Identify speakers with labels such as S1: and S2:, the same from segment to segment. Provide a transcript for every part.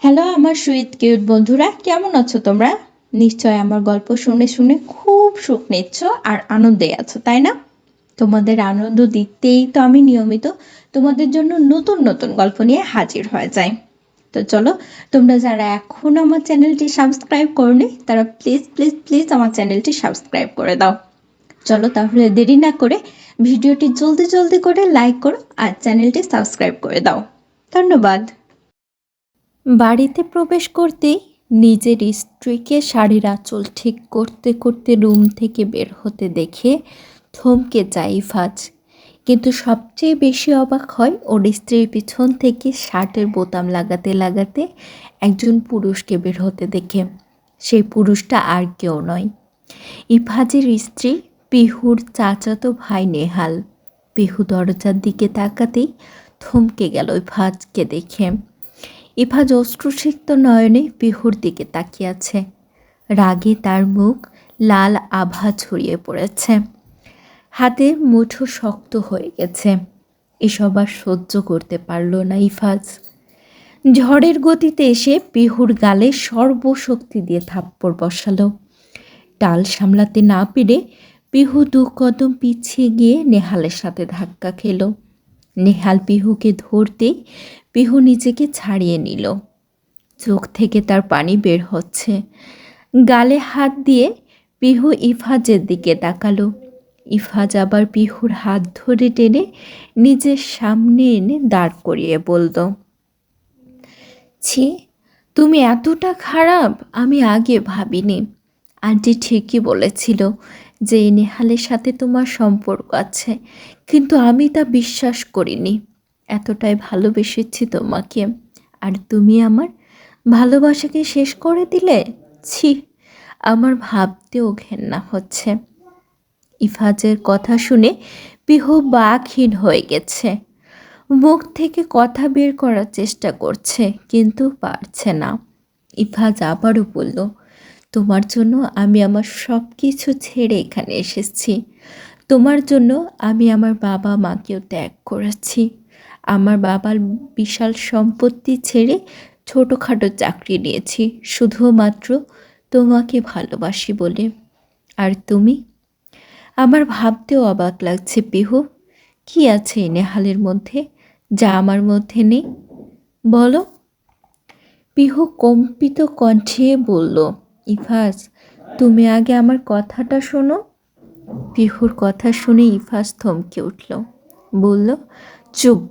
S1: Hello আমার sweet cute বন্ধুরা, কেমন আছো তোমরা? নিশ্চয় আমার গল্প শুনে শুনে খুব সুখ নিচ্ছ আর আনন্দে আছো, তাই না? তোমাদের আনন্দ দিতেই তো আমি নিয়মিত তোমাদের জন্য নতুন নতুন গল্প নিয়ে হাজির হয়ে যাই। তো চলো, তোমরা যারা এখনো আমার চ্যানেলটি সাবস্ক্রাইব করনি তারা প্লিজ প্লিজ প্লিজ আমার চ্যানেলটি সাবস্ক্রাইব করে দাও। চলো তাহলে দেরি না করে ভিডিওটি জলদি জলদি করে লাইক করো আর চ্যানেলটি সাবস্ক্রাইব করে দাও। ধন্যবাদ। বাড়িতে প্রবেশ করতেই নিজের স্ত্রীকে শাড়ির আঁচল ঠিক করতে করতে রুম থেকে বের হতে দেখে থমকে যায় ইফাজ। কিন্তু সবচেয়ে বেশি অবাক হয় ওর স্ত্রীর পিছন থেকে শার্টের বোতাম লাগাতে লাগাতে একজন পুরুষকে বের হতে দেখে। সেই পুরুষটা আর কেউ নয়, ইফাজের স্ত্রী পিহুর চাচাতো ভাই নেহাল। পিহু দরজার দিকে তাকাতেই থমকে গেল ইফাজকে দেখে। ইফাজ অশ্রুসিক্ত নয়নে পিহুর দিকে তাকিয়ে আছে। রাগে তার মুখ লাল আভা ছড়িয়ে পড়েছে, হাতে মুঠো শক্ত হয়ে গেছে। এসব আর সহ্য করতে পারল না ইফাজ। ঝড়ের গতিতে এসে পিহুর গালে সর্বশক্তি দিয়ে থাপ্পড় বসালো। টাল সামলাতে না পেরে পিহু 2 কদম পিছিয়ে গিয়ে নেহালের সাথে ধাক্কা খেল। নেহাল পিহুকে ধরতেই পিহু নিজেকে ছাড়িয়ে নিল। চোখ থেকে তার পানি বের হচ্ছে। গালে হাত দিয়ে পিহু ইফাজের দিকে তাকালো। ইফাজ আবার পিহুর হাত ধরে টেনে নিজের সামনে এনে দাঁড় করিয়ে বলল, ছি, তুমি এতটা খারাপ আমি আগে ভাবিনি। আন্টি ঠিকই বলেছিল যে এই নেহালের সাথে তোমার সম্পর্ক আছে, কিন্তু আমি তা বিশ্বাস করিনি। এতটাই ভালোবেসেছি তোমাকে, আর তুমি আমার ভালোবাসাকে শেষ করে দিলে। ছি, আমার ভাবতেও ঘেন্না হচ্ছে। ইফাজের কথা শুনে পিহু বাকহীন হয়ে গেছে। মুখ থেকে কথা বের করার চেষ্টা করছে কিন্তু পারছে না। ইফাজ আবারও বলল, তোমার জন্য আমি আমার সব কিছু ছেড়ে এখানে এসেছি। তোমার জন্য আমি আমার বাবা মাকেও ত্যাগ করেছি। আমার বাবার বিশাল সম্পত্তি ছেড়ে ছোটোখাটো চাকরি নিয়েছি শুধুমাত্র তোমাকে ভালোবাসি বলে। আর তুমি? আমার ভাবতেও অবাক লাগছে পিহু, কি আছে এই নেহালের মধ্যে যা আমার মধ্যে নেই বলো? পিহু কম্পিত কণ্ঠে বলল, ইফাজ, তুমি আগে আমার কথাটা শোনো। পিহুর কথা শুনে ইফাজ থমকে উঠল, বলল, চুপ,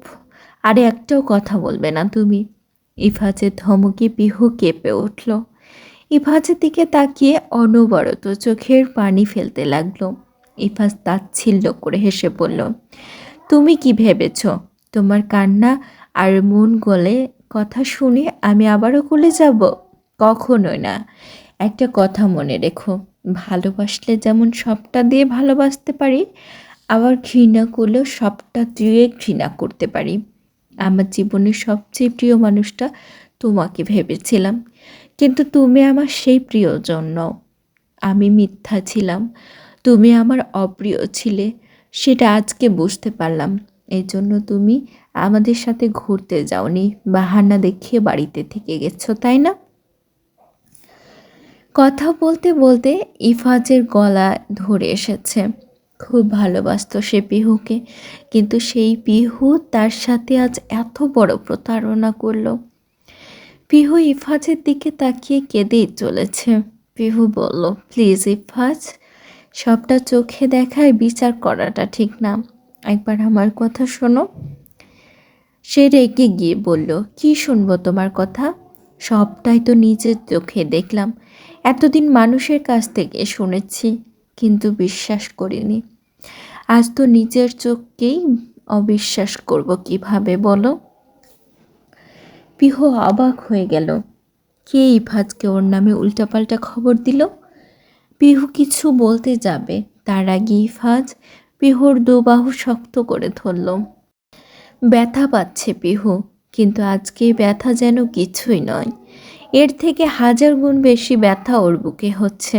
S1: আরে একটাও কথা বলবে না তুমি। ইফাজের ধমকে পিহু কেঁপে উঠল। ইফাজের দিকে তাকিয়ে অনবরত চোখের পানি ফেলতে লাগলো। ইফাজ তাচ্ছিল্য করে হেসে বলল, তুমি কি ভেবেছ তোমার কান্না আর মন গলে কথা শুনে আমি আবারও গলে যাব? কখনোই না। একটা কথা মনে রেখো, ভালোবাসলে যেমন সবটা দিয়ে ভালোবাসতে পারি, আবার ঘৃণা করলেও সবটা দিয়ে ঘৃণা করতে পারি। আমার জীবনের সবচেয়ে প্রিয় মানুষটা তোমাকে ভেবেছিলাম, কিন্তু তুমি আমার সেই প্রিয়জন নও। আমি মিথ্যা ছিলাম, তুমি আমার অপ্রিয় ছিলে, সেটা আজকে বুঝতে পারলাম। এই জন্য তুমি আমাদের সাথে ঘুরতে যাওনি, বাহানা দেখিয়ে বাড়িতে থেকে গেছো, তাই না? কথা বলতে বলতে ইফাজের গলা ধরে এসেছে। খুব ভালোবাসতো সে পিহুকে, কিন্তু সেই পিহু তার সাথে আজ এত বড় প্রতারণা করলো। পিহু ইফাজের দিকে তাকিয়ে কেঁদেই চলেছে। পিহু বলল, প্লিজ ইফাজ, সবটা চোখে দেখায় বিচার করাটা ঠিক না, একবার আমার কথা শোনো। সে রেগে গিয়ে বলল, কি শুনবো তোমার কথা? সবটাই তো নিজের চোখে দেখলাম, এতদিন মানুষের কাছ থেকে শুনেছি কিন্তু বিশ্বাস করিনি। আজ তো নিজের চোখকেই অবিশ্বাস করব কিভাবে বলো? পিহু অবাক হয়ে গেল। কে ইফাজকে ওর নামে উল্টাপাল্টা খবর দিল? পিহু কিছু বলতে যাবে তার আগে ইফাজ পিহুর দুবাহু শক্ত করে ধরল। ব্যথা পাচ্ছে পিহু, কিন্তু আজকে ব্যথা যেন কিছুই নয়, এর থেকে 1000 গুণ বেশি ব্যথা ওর বুকে হচ্ছে।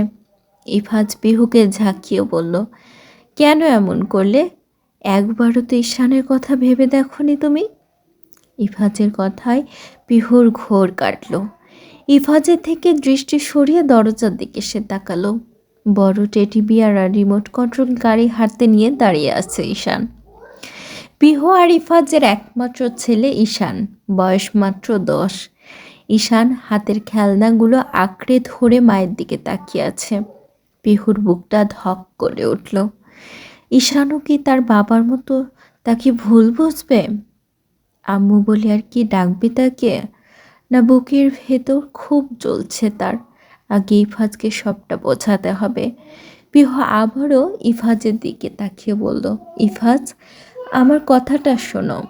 S1: ইফাজ পিহুকে ঝাঁকিয়ে বলল, কেন এমন করলে? একবারও তো ঈশানের কথা ভেবে দেখোনি তুমি? ইফাজের কথায় পিহুর ঘোর কাটল। ইফাজের থেকে দৃষ্টি সরিয়ে দরজার দিকে সে তাকালো। বড় টেডি বিয়ার আর রিমোট কন্ট্রোল গাড়ি হাতে নিয়ে দাঁড়িয়ে আছে ঈশান। পিহু আর ইফাজের একমাত্র ছেলে ঈশান, বয়স মাত্র 10। ঈশান হাতের খেলনাগুলো আঁকড়ে ধরে মায়ের দিকে তাকিয়ে আছে। পিহুর বুকটা ধক করে উঠল। ঈশানও কি তার বাবার মতো তাকে ভুল বুঝবে? আম্মু বলে আর কি ডাকবে তাকে? না বুকের ভেতর খুব জ্বলছে তার। আগে ইফাজকে সবটা বোঝাতে হবে। পিহু আবারও ইফাজের দিকে তাকিয়ে বলল, ইফাজ, আমার কথাটা শোনো।